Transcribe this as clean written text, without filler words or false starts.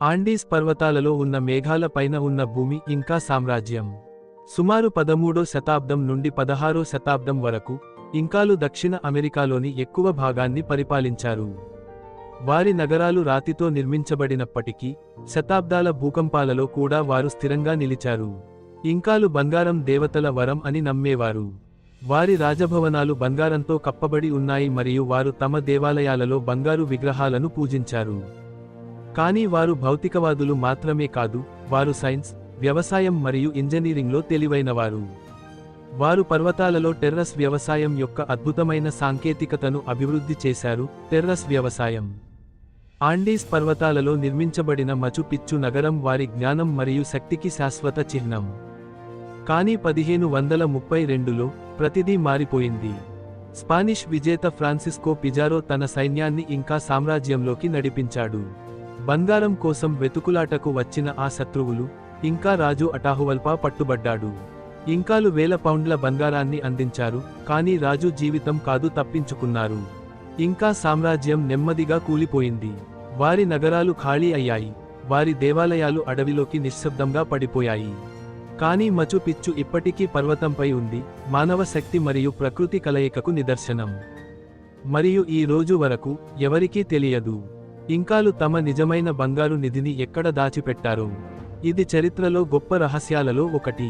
Andes పర్వతాలలో ఉన్న మేఘాల పైన ఉన్న భూమి ఇంకా సామ్రాజ్యం. సుమారు 13వ శతాబ్దం నుండి 16వ శతాబ్దం వరకు ఇంకాలు దక్షిణ అమెరికాలోని ఎక్కువ భాగాన్ని పరిపాలించారు. వారి నగరాలు రాతితో నిర్మించబడినప్పటికీ శతాబ్దాల భూకంపాలలో కూడా వారు స్థిరంగా నిలిచారు. ఇంకాలు బంగారం దేవతల వరం అని నమ్మేవారు. వారి రాజభవనాలు బంగారంతో కప్పబడి ఉన్నాయి మరియు వారు తమ దేవాలయాలలో బంగారు విగ్రహాలను పూజించారు. కానీ వారు భౌతికవాదులు మాత్రమే కాదు, వారు సైన్స్, వ్యవసాయం మరియు ఇంజనీరింగ్లో తెలివైనవారు. వారు పర్వతాలలో టెర్రస్ వ్యవసాయం యొక్క అద్భుతమైన సాంకేతికతను అభివృద్ధి చేశారు. టెర్రస్ వ్యవసాయం ఆండీస్ పర్వతాలలో నిర్మించబడిన మచు పిచ్చు నగరం వారి జ్ఞానం మరియు శక్తికి శాశ్వత చిహ్నం. కానీ 1532లో ప్రతిదీ మారిపోయింది. స్పానిష్ విజేత ఫ్రాన్సిస్కో పిజారో తన సైన్యాన్ని ఇంకా సామ్రాజ్యంలోకి నడిపించాడు. బంగారం కోసం వెతుకులాటకు వచ్చిన ఆ శత్రువులు ఇంకా రాజు అటాహువల్పా పట్టుబడ్డాడు. ఇంకాలు వేల పౌండ్ల బంగారాన్ని అందించారు, కానీ రాజు జీవితం కాదు తప్పించుకున్నారు. ఇంకా సామ్రాజ్యం నెమ్మదిగా కూలిపోయింది. వారి నగరాలు ఖాళీ అయ్యాయి. వారి దేవాలయాలు అడవిలోకి నిశ్శబ్దంగా పడిపోయాయి. కానీ మచు పిచ్చు ఇప్పటికీ పర్వతంపై ఉంది, మానవ శక్తి మరియు ప్రకృతి కలయికకు నిదర్శనం. మరియు ఈ రోజు వరకు ఎవరికీ తెలియదు ఇంకాలు తమ నిజమైన బంగారు నిధిని ఎక్కడ దాచిపెట్టారో. ఇది చరిత్రలో గొప్ప రహస్యాలలో ఒకటి.